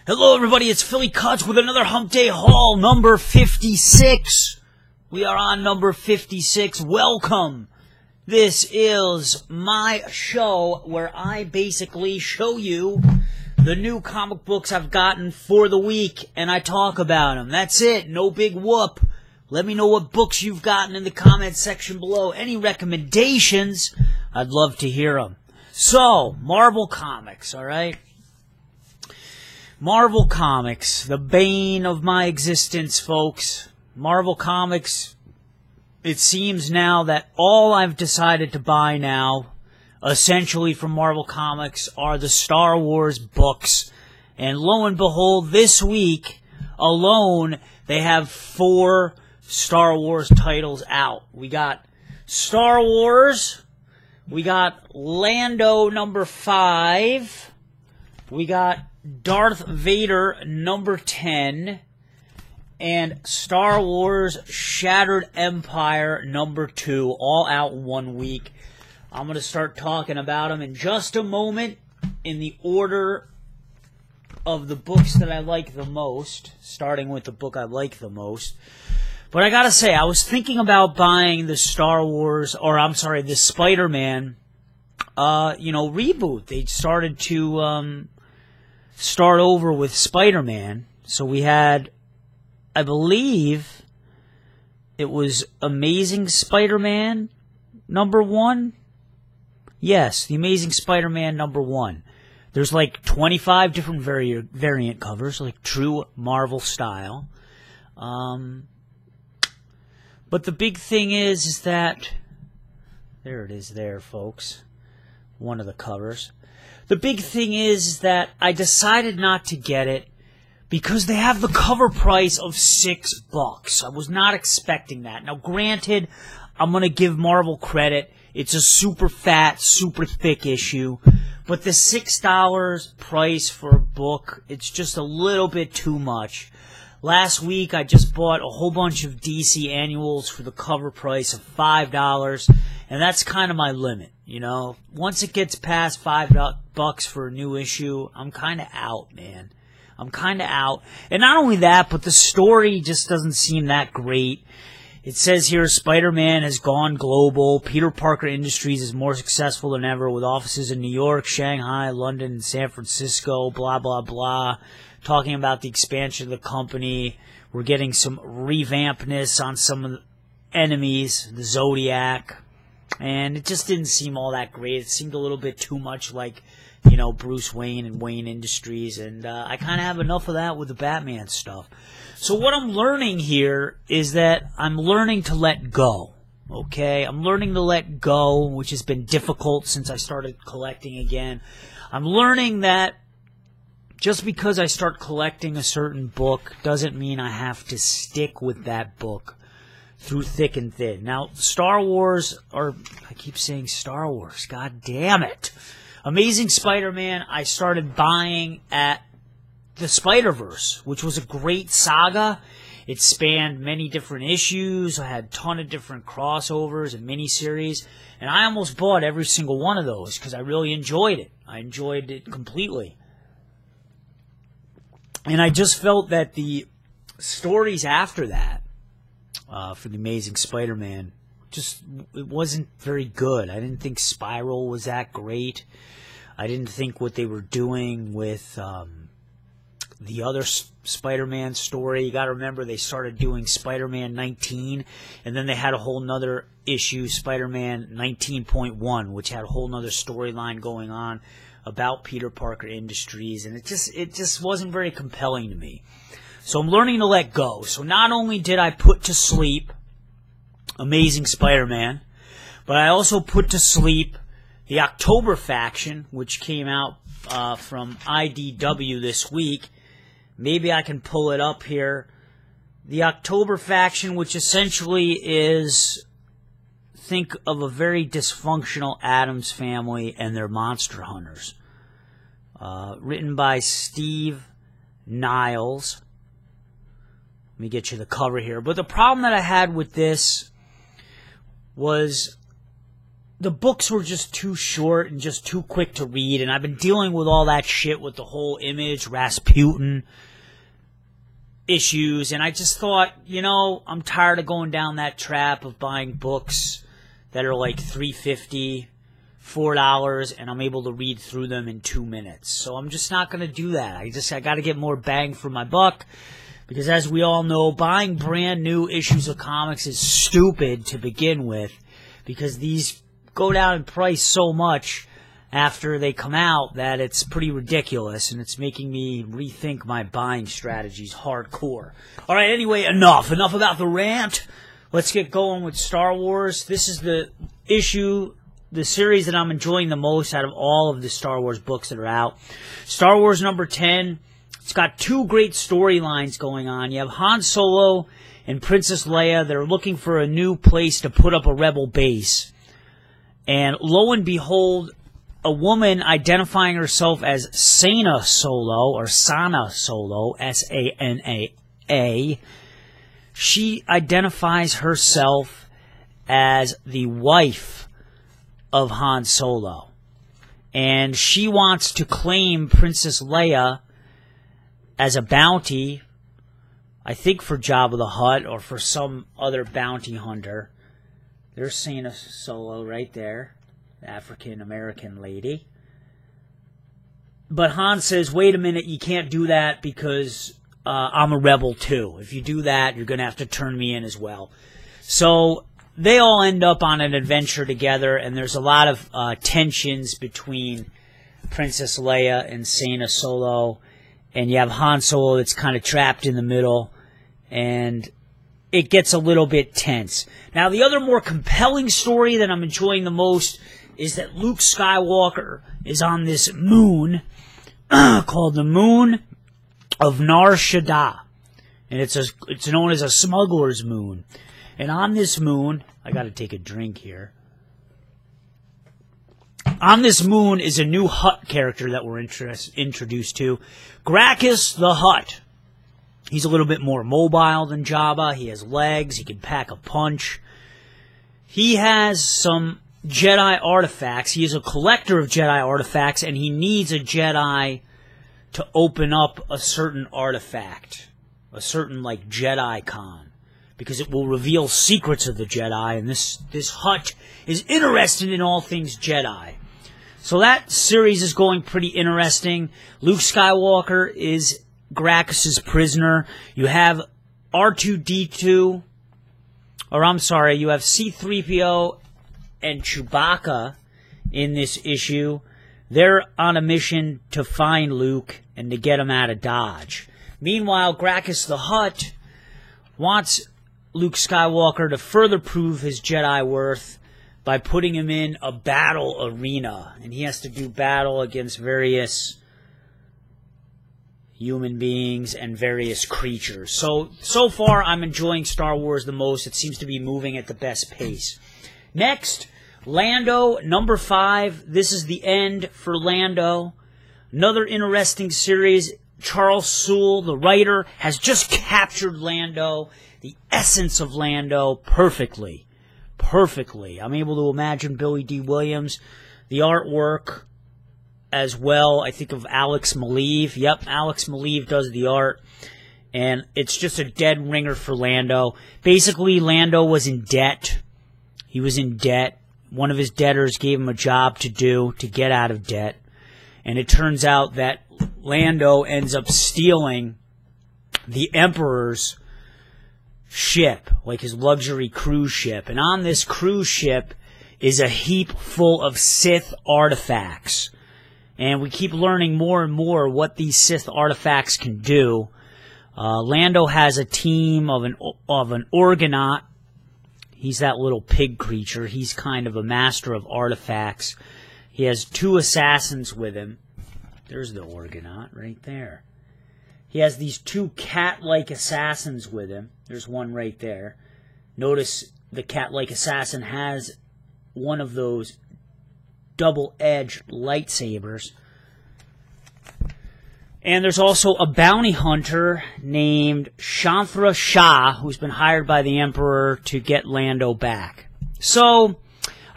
Hello everybody, it's Philly Kuts with another Hump Day Haul, number 56. We are on number 56. Welcome. This is my show where I basically show you the new comic books I've gotten for the week, and I talk about them. That's it. No big whoop. Let me know what books you've gotten in the comment section below. Any recommendations, I'd love to hear them. So, Marvel Comics, alright? Marvel Comics, the bane of my existence, folks. Marvel Comics, it seems now that all I've decided to buy now, essentially from Marvel Comics, are the Star Wars books. And lo and behold, this week alone, they have 4 Star Wars titles out. We got Star Wars, we got Lando number 5, we got Darth Vader number 10, and Star Wars Shattered Empire number 2, all out in 1 week. I'm going to start talking about them in just a moment in the order of the books that I like the most, starting with the book I like the most. But I gotta say, I was thinking about buying the Star Wars, or I'm sorry, the Spider-Man, reboot. They started to, start over with Spider-Man. So we had, I believe, it was Amazing Spider-Man number 1. Yes, the Amazing Spider-Man number 1. There's like 25 different variant covers, like true Marvel style. But the big thing is that, there it is there, folks, one of the covers. The big thing is that I decided not to get it because they have the cover price of $6. I was not expecting that. Now, granted, I'm going to give Marvel credit. It's a super fat, super thick issue. But the $6 price for a book, it's just a little bit too much. Last week, I just bought a whole bunch of DC annuals for the cover price of $5, and that's kind of my limit, you know. Once it gets past $5 for a new issue, I'm kind of out, man. I'm kind of out. And not only that, but the story just doesn't seem that great. It says here, Spider-Man has gone global. Peter Parker Industries is more successful than ever with offices in New York, Shanghai, London, and San Francisco, blah, blah, blah. Talking about the expansion of the company. We're getting some revampness on some of the enemies, the Zodiac. And it just didn't seem all that great. It seemed a little bit too much like, Bruce Wayne and Wayne Industries. And I kind of have enough of that with the Batman stuff. So what I'm learning here is that I'm learning to let go. Okay? I'm learning to let go, which has been difficult since I started collecting again. I'm learning that just because I start collecting a certain book doesn't mean I have to stick with that book through thick and thin. Now, Star Wars, or I keep saying Star Wars, god damn it. Amazing Spider-Man, I started buying at the Spider-Verse, which was a great saga. It spanned many different issues. I had a ton of different crossovers and miniseries, and I almost bought every single one of those because I really enjoyed it. I enjoyed it completely. And I just felt that the stories after that, for the Amazing Spider-Man, it wasn't very good. I didn't think Spiral was that great. I didn't think what they were doing with the other Spider-Man story. You gotta remember, they started doing Spider-Man 19, and then they had a whole nother issue, Spider-Man 19.1, which had a whole nother storyline going on about Peter Parker Industries, and it just wasn't very compelling to me. So I'm learning to let go. So not only did I put to sleep Amazing Spider-Man, but I also put to sleep the October faction, which came out from IDW this week. Maybe I can pull it up here. The October faction, which essentially is, think of a very dysfunctional Addams family and their monster hunters. Written by Steve Niles. Let me get you the cover here. But the problem that I had with this was the books were just too short and just too quick to read, and I've been dealing with all that shit with the whole Image, Rasputin issues, and I just thought, you know, I'm tired of going down that trap of buying books that are like $3.50, $4, and I'm able to read through them in 2 minutes. So I'm just not going to do that. I got to get more bang for my buck, because as we all know, buying brand new issues of comics is stupid to begin with, because these go down in price so much after they come out that it's pretty ridiculous, and it's making me rethink my buying strategies hardcore. All right, anyway, enough about the rant. Let's get going with Star Wars. This is the series that I'm enjoying the most out of all of the Star Wars books that are out. Star Wars number 10. It's got two great storylines going on. You have Han Solo and Princess Leia. They're looking for a new place to put up a rebel base. And lo and behold, a woman identifying herself as Sana Solo, or Sana Solo, S-A-N-A-A, she identifies herself as the wife of Han Solo. And she wants to claim Princess Leia as a bounty, I think for Jabba the Hutt or for some other bounty hunter. There's Sana Solo right there, the African-American lady. But Han says, wait a minute, you can't do that because I'm a rebel too. If you do that, you're going to have to turn me in as well. So they all end up on an adventure together, and there's a lot of tensions between Princess Leia and Sana Solo. And you have Han Solo that's kind of trapped in the middle, and it gets a little bit tense. Now, the other more compelling story that I'm enjoying the most is that Luke Skywalker is on this moon called the Moon of Nar Shaddaa. And it's known as a smuggler's moon. And on this moon, I got to take a drink here. On this moon is a new Hutt character that we're introduced to, Grakkus the Hutt. He's a little bit more mobile than Jabba. He has legs. He can pack a punch. He has some Jedi artifacts. He is a collector of Jedi artifacts, and he needs a Jedi to open up a certain artifact, a certain like Jedi con, because it will reveal secrets of the Jedi, and this Hutt is interested in all things Jedi. So that series is going pretty interesting. Luke Skywalker is Grakkus' prisoner. You have R2-D2, or I'm sorry, you have C-3PO and Chewbacca in this issue. They're on a mission to find Luke and to get him out of Dodge. Meanwhile, Grakkus the Hutt wants Luke Skywalker to further prove his Jedi worth by putting him in a battle arena. And he has to do battle against various human beings and various creatures. So far, I'm enjoying Star Wars the most. It seems to be moving at the best pace. Next, Lando, number 5. This is the end for Lando. Another interesting series. Charles Soule, the writer, has just captured Lando, the essence of Lando, perfectly. Perfectly. I'm able to imagine Billy D. Williams, the artwork as well. I think of Alex Maleev. Yep, Alex Maleev does the art. And it's just a dead ringer for Lando. Basically, Lando was in debt. He was in debt. One of his debtors gave him a job to do to get out of debt. And it turns out that Lando ends up stealing the Emperor's ship, like his luxury cruise ship. And on this cruise ship is a heap full of Sith artifacts. And we keep learning more and more what these Sith artifacts can do. Lando has a team of an Orgonaut. He's that little pig creature. He's kind of a master of artifacts. He has 2 assassins with him. There's the Orgonaut right there. He has these 2 cat-like assassins with him. There's one right there. Notice the cat-like assassin has one of those double-edged lightsabers. And there's also a bounty hunter named Shanthra Shah, who's been hired by the Emperor to get Lando back. So,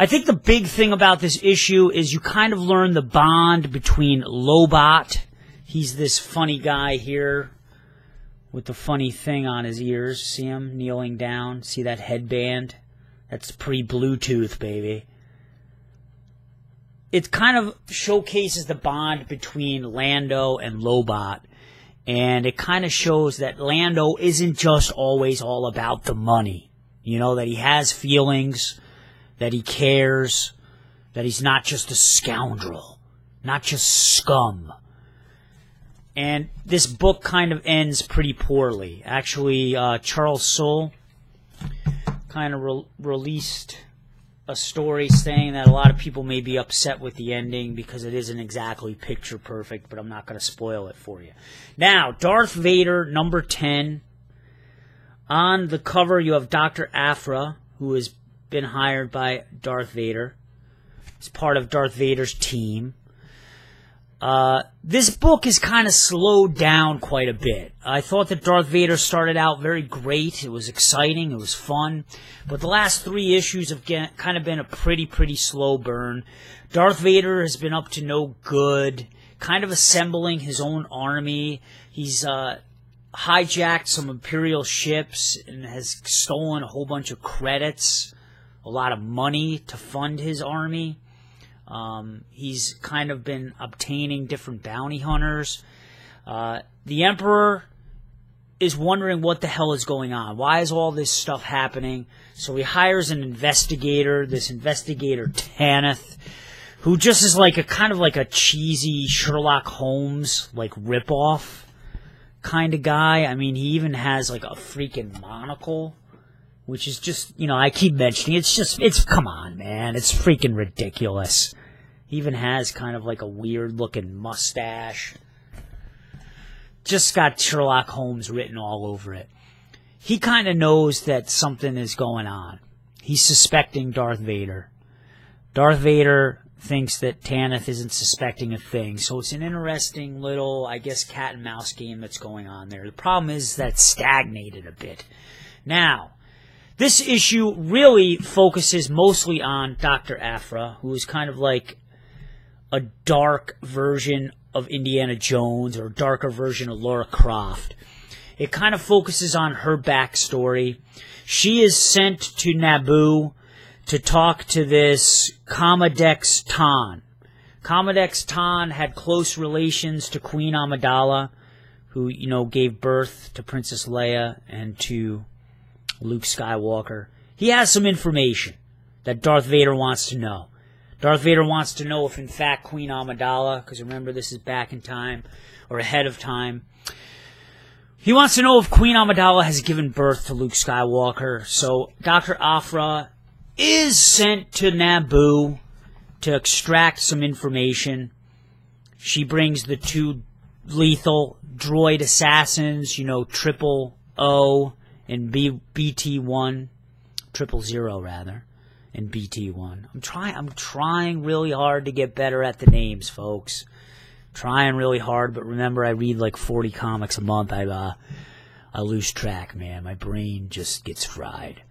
I think the big thing about this issue is you kind of learn the bond between Lobot. He's this funny guy here with the funny thing on his ears. See him kneeling down? See that headband? That's pre-Bluetooth, baby. It kind of showcases the bond between Lando and Lobot. And it kind of shows that Lando isn't just always all about the money. You know, that he has feelings, that he cares, that he's not just a scoundrel, not just scum. And this book kind of ends pretty poorly. Actually, Charles Soule kind of released a story saying that a lot of people may be upset with the ending because it isn't exactly picture perfect, but I'm not going to spoil it for you. Now, Darth Vader, number 10. On the cover, you have Dr. Aphra, who has been hired by Darth Vader. He's part of Darth Vader's team. This book is kind of slowed down quite a bit. I thought that Darth Vader started out very great. It was exciting. It was fun. But the last 3 issues have kind of been a pretty slow burn. Darth Vader has been up to no good, kind of assembling his own army. He's hijacked some Imperial ships and has stolen a whole bunch of credits, a lot of money to fund his army. He's kind of been obtaining different bounty hunters. The Emperor is wondering what the hell is going on. Why is all this stuff happening? So he hires an investigator, this investigator Tanith, who just is like a kind of like a cheesy Sherlock Holmes like ripoff kind of guy. I mean, he even has like a freaking monocle, which is just, you know, I keep mentioning it's come on, man, it's freaking ridiculous. He even has kind of like a weird looking mustache. Just got Sherlock Holmes written all over it. He kind of knows that something is going on. He's suspecting Darth Vader. Darth Vader thinks that Tanith isn't suspecting a thing. So it's an interesting little, I guess, cat and mouse game that's going on there. The problem is that it's stagnated a bit. Now, this issue really focuses mostly on Dr. Aphra, who is kind of like a dark version of Indiana Jones or a darker version of Lara Croft. It kind of focuses on her backstory. She is sent to Naboo to talk to this Comodex Ton. Comodex Ton had close relations to Queen Amidala, who, you know, gave birth to Princess Leia and to Luke Skywalker. He has some information that Darth Vader wants to know. Darth Vader wants to know if, in fact, Queen Amidala, because remember, this is back in time, or ahead of time. He wants to know if Queen Amidala has given birth to Luke Skywalker. So Dr. Aphra is sent to Naboo to extract some information. She brings the 2 lethal droid assassins, you know, 000 and BT1, 000 rather. And BT1. I'm trying really hard to get better at the names, folks. Trying really hard, but remember, I read like 40 comics a month. I lose track, man. My brain just gets fried.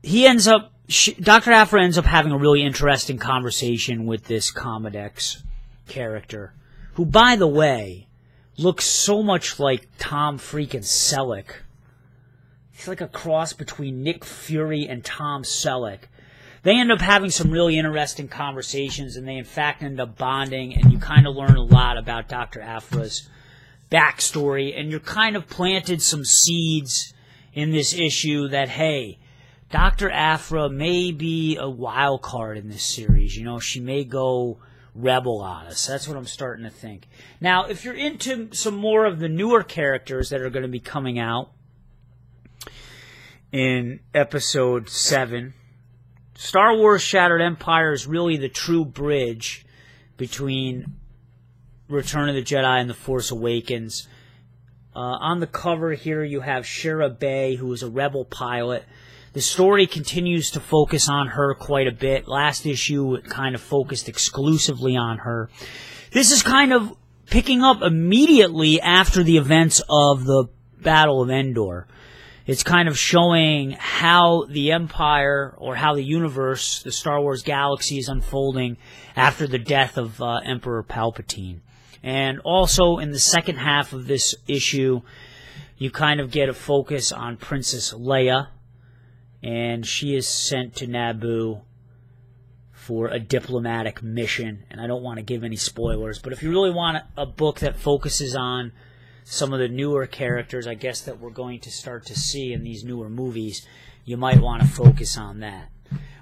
Dr. Aphra ends up having a really interesting conversation with this Comodex character, who, by the way, looks so much like Tom freaking Selleck. He's like a cross between Nick Fury and Tom Selleck. They end up having some really interesting conversations, and they in fact end up bonding, and you kind of learn a lot about Dr. Aphra's backstory, and you're kind of planted some seeds in this issue that, hey, Dr. Aphra may be a wild card in this series. You know, she may go rebel on us. That's what I'm starting to think. Now, if you're into some more of the newer characters that are going to be coming out in Episode 7, Star Wars Shattered Empire is really the true bridge between Return of the Jedi and The Force Awakens. On the cover here you have Shira Bay, who is a rebel pilot. The story continues to focus on her quite a bit. Last issue, it kind of focused exclusively on her. This is kind of picking up immediately after the events of the Battle of Endor. It's kind of showing how the Empire, or how the universe, the Star Wars galaxy, is unfolding after the death of Emperor Palpatine. And also, in the second half of this issue, you kind of get a focus on Princess Leia, and she is sent to Naboo for a diplomatic mission. And I don't want to give any spoilers, but if you really want a book that focuses on some of the newer characters, I guess, that we're going to start to see in these newer movies, you might want to focus on that.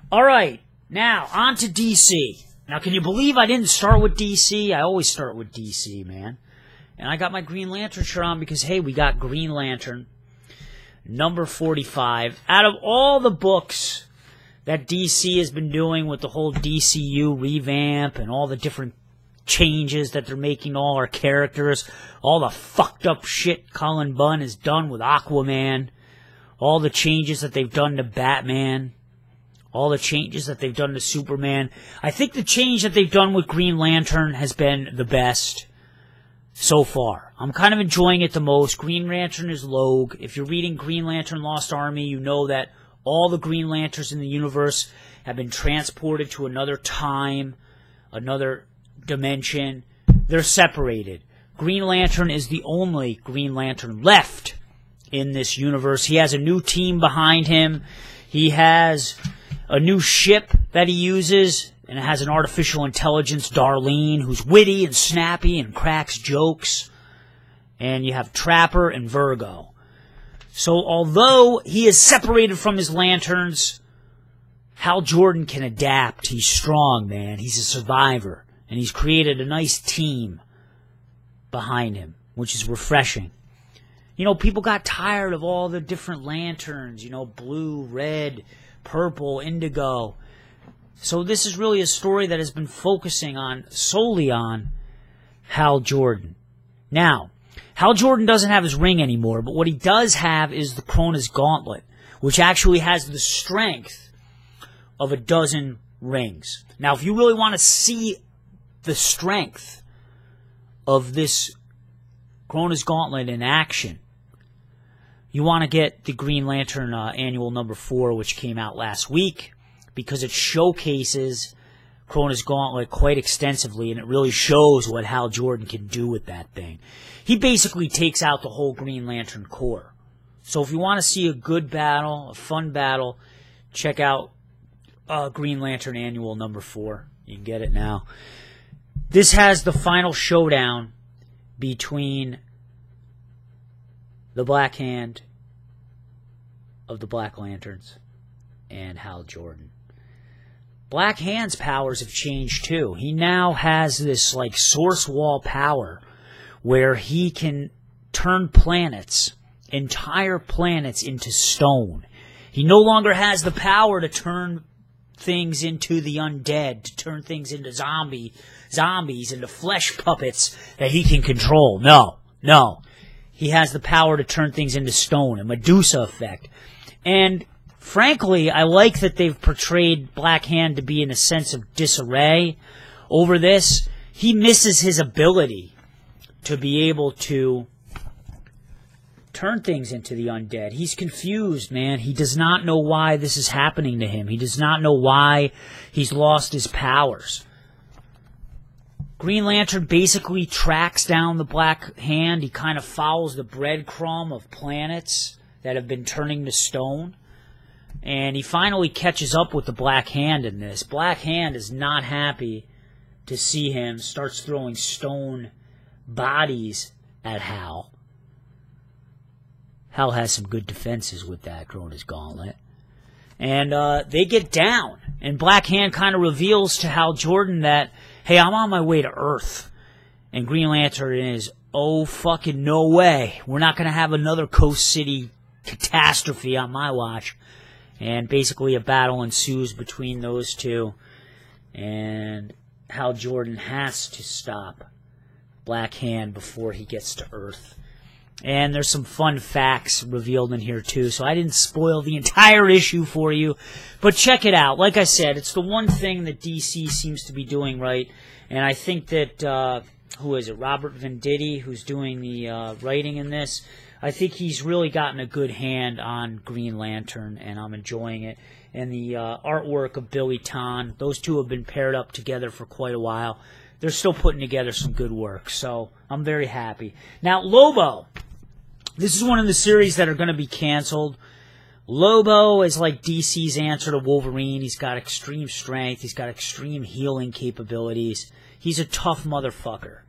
All right, now on to DC. Now, can you believe I didn't start with DC? I always start with DC, man. And I got my Green Lantern shirt on because, hey, we got Green Lantern number 45. Out of all the books that DC has been doing with the whole DCU revamp and all the different changes that they're making to all our characters, all the fucked up shit Cullen Bunn has done with Aquaman, all the changes that they've done to Batman, all the changes that they've done to Superman, I think the change that they've done with Green Lantern has been the best so far. I'm kind of enjoying it the most. Green Lantern is Logue. If you're reading Green Lantern Lost Army, you know that all the Green Lanterns in the universe have been transported to another time, another dimension. They're separated. Green Lantern is the only Green Lantern left in this universe. He has a new team behind him. He has a new ship that he uses, and it has an artificial intelligence, Darlene, who's witty and snappy and cracks jokes. And you have Trapper and Virgo. So although he is separated from his lanterns, Hal Jordan can adapt. He's strong, man. He's a survivor. And he's created a nice team behind him, which is refreshing. You know, people got tired of all the different lanterns, you know, blue, red, purple, indigo. So this is really a story that has been focusing on, solely on, Hal Jordan. Now, Hal Jordan doesn't have his ring anymore, but what he does have is the Cronus Gauntlet, which actually has the strength of a dozen rings. Now, if you really want to see the strength of this Cronus Gauntlet in action, you want to get the Green Lantern Annual number 4, which came out last week, because it showcases Cronus Gauntlet quite extensively, and it really shows what Hal Jordan can do with that thing. He basically takes out the whole Green Lantern Corps. So if you want to see a good battle, a fun battle, check out Green Lantern Annual number 4. You can get it now. This has the final showdown between the Black Hand of the Black Lanterns and Hal Jordan. Black Hand's powers have changed too. He now has this like source wall power where he can turn planets, entire planets, into stone. He no longer has the power to turn things into the undead, to turn things into zombies, into flesh puppets that he can control. No. He has the power to turn things into stone, a Medusa effect. And frankly, I like that they've portrayed Black Hand to be in a sense of disarray over this. He misses his ability to be able to turn things into the undead. He's confused, man. He does not know why this is happening to him. He does not know why he's lost his powers. Green Lantern basically tracks down the Black Hand. He kind of follows the breadcrumb of planets that have been turning to stone. And he finally catches up with the Black Hand in this. Black Hand is not happy to see him, starts throwing stone bodies at Hal. Hal has some good defenses with that Cronus Gauntlet. And they get down. And Black Hand kind of reveals to Hal Jordan that, hey, I'm on my way to Earth. And Green Lantern is, oh, fucking no way. We're not going to have another Coast City catastrophe on my watch. And basically a battle ensues between those two. And Hal Jordan has to stop Black Hand before he gets to Earth. And there's some fun facts revealed in here too, so I didn't spoil the entire issue for you. But check it out. Like I said, it's the one thing that DC seems to be doing right. And I think that, who is it, Robert Venditti, who's doing the writing in this, I think he's really gotten a good hand on Green Lantern, and I'm enjoying it. And the artwork of Billy Ton, those two have been paired up together for quite a while. They're still putting together some good work, so I'm very happy. Now, Lobo. This is one of the series that are going to be canceled. Lobo is like DC's answer to Wolverine. He's got extreme strength. He's got extreme healing capabilities. He's a tough motherfucker.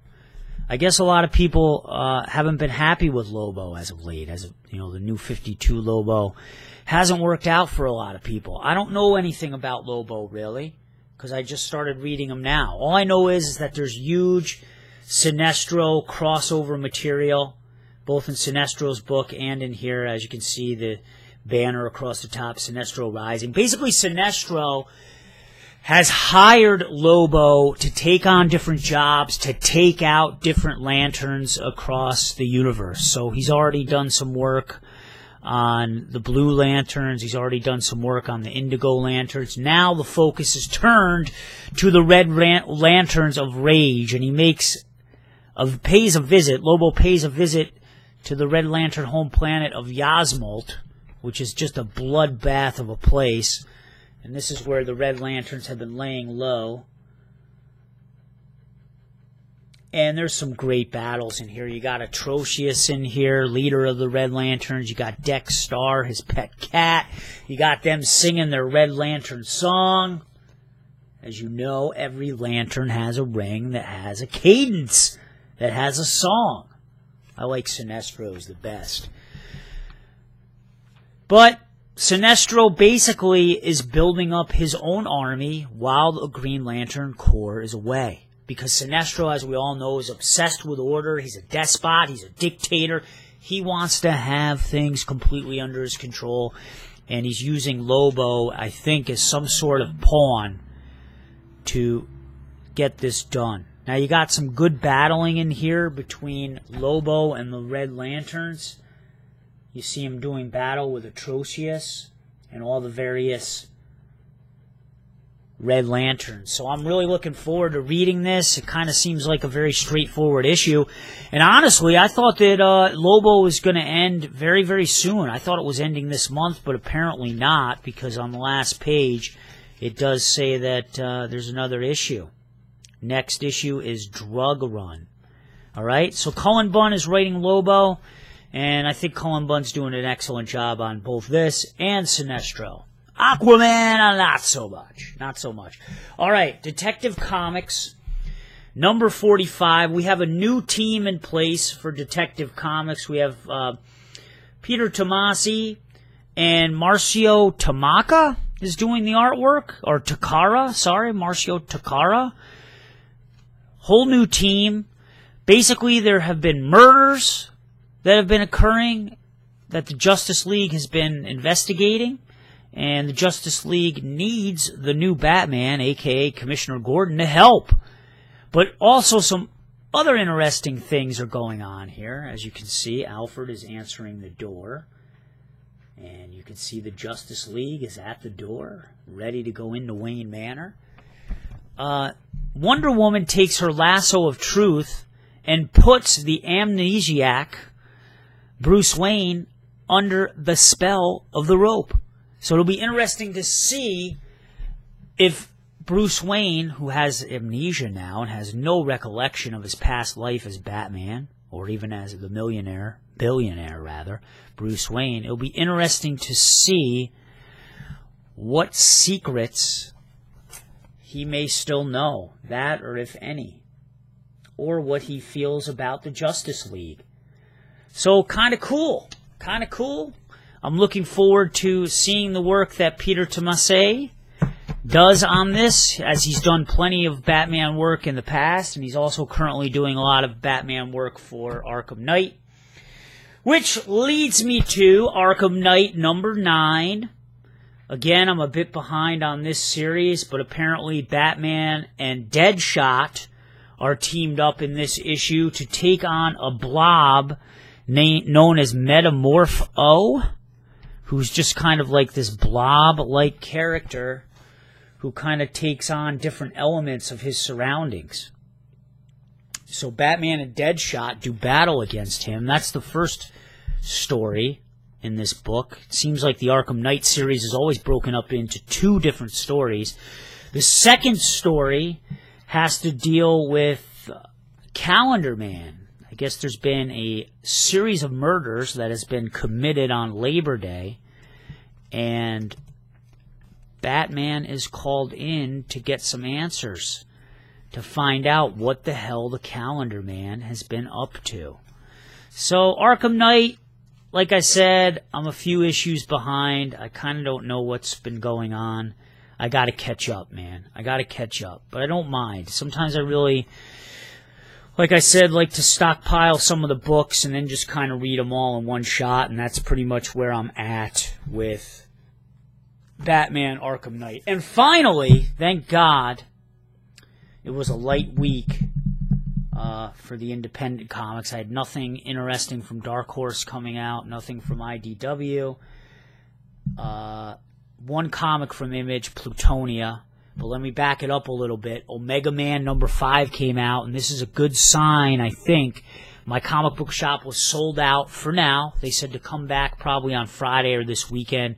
I guess a lot of people haven't been happy with Lobo as of late. As of, you know, the new 52 Lobo hasn't worked out for a lot of people. I don't know anything about Lobo, really, because I just started reading him now. All I know is that there's huge Sinestro crossover material, both in Sinestro's book and in here. As you can see, the banner across the top, Sinestro Rising. Basically, Sinestro has hired Lobo to take on different jobs, to take out different lanterns across the universe. So he's already done some work on the Blue Lanterns. He's already done some work on the Indigo Lanterns. Now the focus is turned to the Red Lanterns of Rage, and he pays a visit. Lobo pays a visit to the Red Lantern home planet of Yasmalt, which is just a bloodbath of a place. And this is where the Red Lanterns have been laying low. And there's some great battles in here. You got Atrocious in here, leader of the Red Lanterns. You got Dex Star, his pet cat. You got them singing their Red Lantern song. As you know, every lantern has a ring that has a cadence, that has a song. I like Sinestro's the best. But Sinestro basically is building up his own army while the Green Lantern Corps is away. Because Sinestro, as we all know, is obsessed with order. He's a despot. He's a dictator. He wants to have things completely under his control. And he's using Lobo, I think, as some sort of pawn to get this done. Now, you got some good battling in here between Lobo and the Red Lanterns. You see him doing battle with Atrocious and all the various Red Lanterns. So I'm really looking forward to reading this. It kind of seems like a very straightforward issue. And honestly, I thought that Lobo was going to end very, very soon. I thought it was ending this month, but apparently not, because on the last page, it does say that there's another issue. Next issue is Drug Run. All right, so Cullen Bunn is writing Lobo, and I think Cullen Bunn's doing an excellent job on both this and Sinestro. Aquaman, not so much. Not so much. All right, Detective Comics, number 45. We have a new team in place for Detective Comics. We have Peter Tomasi and Marcio Tamaka is doing the artwork. Or Takara, sorry, Marcio Takara. Whole new team. Basically, there have been murders that have been occurring that the Justice League has been investigating. And the Justice League needs the new Batman, a.k.a. Commissioner Gordon, to help. But also some other interesting things are going on here. As you can see, Alfred is answering the door. And you can see the Justice League is at the door, ready to go into Wayne Manor. Wonder Woman takes her lasso of truth and puts the amnesiac Bruce Wayne under the spell of the rope. So it'll be interesting to see if Bruce Wayne, who has amnesia now and has no recollection of his past life as Batman, or even as the billionaire rather, Bruce Wayne, it'll be interesting to see what secrets he may still know, that or if any, or what he feels about the Justice League. So kind of cool. Kind of cool. I'm looking forward to seeing the work that Peter Tomasi does on this, as he's done plenty of Batman work in the past, and he's also currently doing a lot of Batman work for Arkham Knight. Which leads me to Arkham Knight number 9. Again, I'm a bit behind on this series, but apparently Batman and Deadshot are teamed up in this issue to take on a blob known as Metamorph-O, who's just kind of like this blob-like character who kind of takes on different elements of his surroundings. So Batman and Deadshot do battle against him. That's the first story in this book. It seems like the Arkham Knight series is always broken up into 2 different stories. The second story has to deal with Calendar Man. I guess there's been a series of murders that has been committed on Labor Day, and Batman is called in to get some answers, to find out what the hell the Calendar Man has been up to. So, Arkham Knight, like I said, I'm a few issues behind. I kind of don't know what's been going on. I gotta catch up, man. I gotta catch up. But I don't mind. Sometimes I really, like I said, like to stockpile some of the books and then just kind of read them all in one shot, and that's pretty much where I'm at with Batman Arkham Knight. And finally, thank God, it was a light week for the independent comics. I had nothing interesting from Dark Horse coming out, nothing from IDW. One comic from Image, Plutonia. But let me back it up a little bit. Omega Man number 5 came out, and this is a good sign, I think. My comic book shop was sold out for now. They said to come back probably on Friday or this weekend.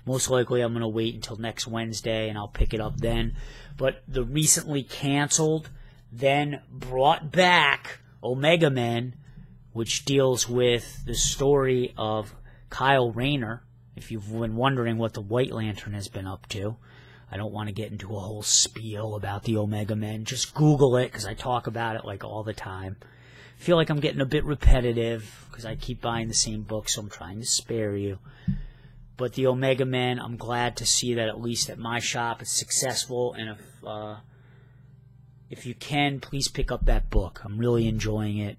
Most likely I'm going to wait until next Wednesday, and I'll pick it up then. But the recently canceled, then brought back Omega Men, which deals with the story of Kyle Rayner. If you've been wondering what the White Lantern has been up to, I don't want to get into a whole spiel about the Omega Men. Just Google it, because I talk about it like all the time. I feel like I'm getting a bit repetitive, because I keep buying the same book, so I'm trying to spare you. But the Omega Men, I'm glad to see that at least at my shop it's successful, and if you can, please pick up that book. I'm really enjoying it.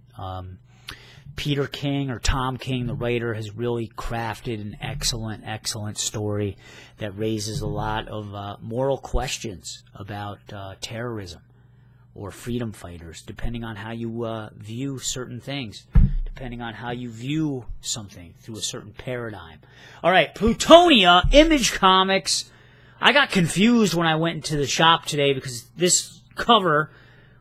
Peter King, or Tom King, the writer, has really crafted an excellent, excellent story that raises a lot of moral questions about terrorism or freedom fighters, depending on how you view certain things, depending on how you view something through a certain paradigm. All right, Plutonia, Image Comics. I got confused when I went into the shop today because this cover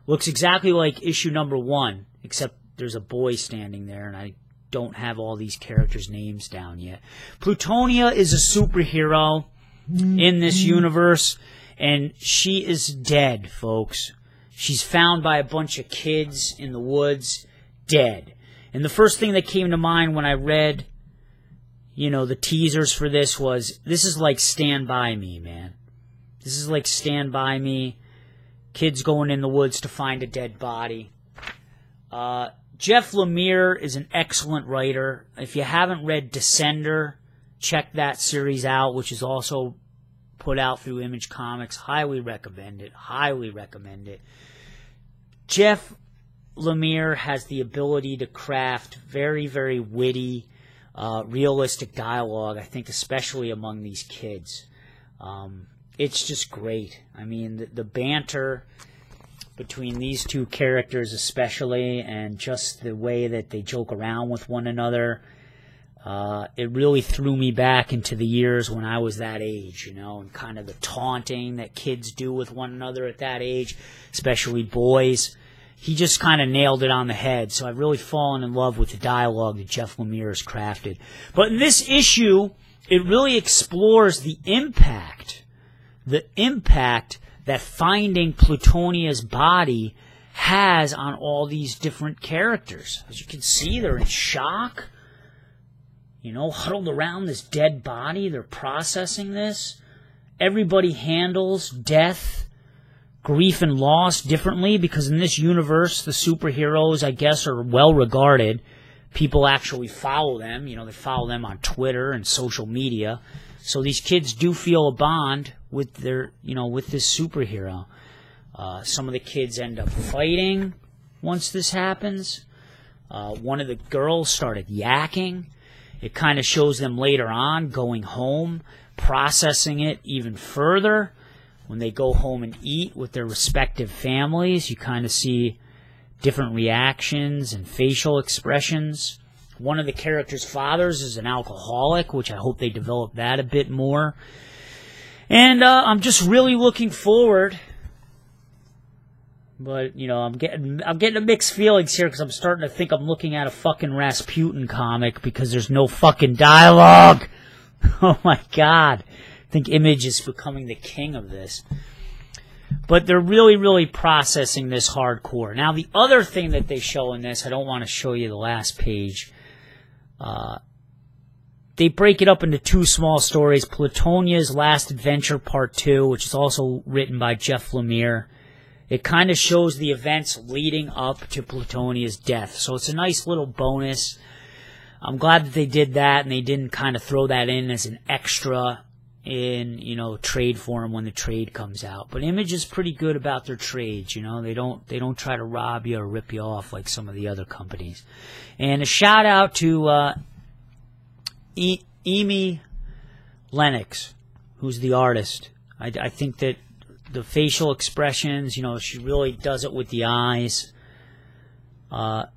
looks exactly like issue number 1, except there's a boy standing there, and I don't have all these characters' names down yet. Plutonia is a superhero in this universe, and she is dead, folks. She's found by a bunch of kids in the woods, dead. And the first thing that came to mind when I read, the teasers for this was, this is like Stand By Me, man. This is like Stand By Me. Kids going in the woods to find a dead body. Jeff Lemire is an excellent writer. If you haven't read Descender, check that series out, which is also put out through Image Comics. Highly recommend it. Highly recommend it. Jeff Lemire has the ability to craft very, very witty, realistic dialogue, I think especially among these kids. It's just great. I mean, the banter between these two characters especially, and just the way that they joke around with one another, it really threw me back into the years when I was that age, and kind of the taunting that kids do with one another at that age, especially boys. He just kind of nailed it on the head, so I've really fallen in love with the dialogue that Jeff Lemire has crafted. But in this issue, it really explores the impact that finding Plutonia's body has on all these different characters. As you can see, they're in shock, huddled around this dead body. They're processing this. Everybody handles death, grief, and loss differently, because in this universe, the superheroes, I guess, are well regarded. People actually follow them. They follow them on Twitter and social media. So these kids do feel a bond with with this superhero. Some of the kids end up fighting once this happens. One of the girls started yakking. It kind of shows them later on going home, processing it even further. When they go home and eat with their respective families, you kind of see different reactions and facial expressions. One of the characters' fathers is an alcoholic, which I hope they develop that a bit more. And I'm just really looking forward But, you know, I'm getting a mixed feelings here because I'm starting to think I'm looking at a fucking Rasputin comic because there's no fucking dialogue. Oh my god. I think Image is becoming the king of this. But they're really, really processing this hardcore. Now, the other thing that they show in this, I don't want to show you the last page. They break it up into two small stories. Plutonia's Last Adventure Part 2, which is also written by Jeff Lemire. It kind of shows the events leading up to Plutonia's death. So it's a nice little bonus. I'm glad that they did that and they didn't kind of throw that in as an extra in, you know, trade form when the trade comes out. But Image is pretty good about their trades, you know. They don't try to rob you or rip you off like some of the other companies. And a shout out to Amy Lennox, who's the artist. I think that the facial expressions, you know, she really does it with the eyes, are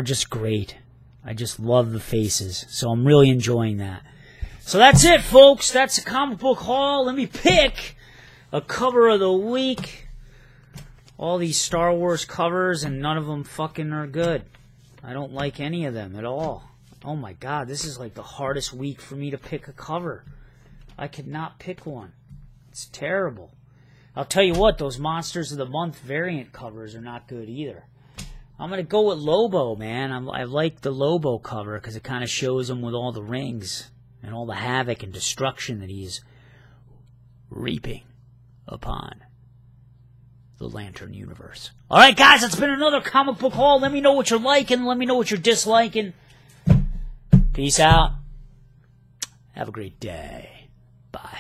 just great. I just love the faces. So I'm really enjoying that. So that's it, folks. That's a comic book haul. Let me pick a cover of the week. All these Star Wars covers, and none of them fucking are good. I don't like any of them at all. Oh my god, this is like the hardest week for me to pick a cover. I could not pick one. It's terrible. I'll tell you what, those Monsters of the Month variant covers are not good either. I'm going to go with Lobo, man. I like the Lobo cover because it kind of shows him with all the rings and all the havoc and destruction that he's reaping upon the Lantern universe. Alright, guys, it's been another comic book haul. Let me know what you're liking. Let me know what you're disliking. Peace out. Have a great day. Bye.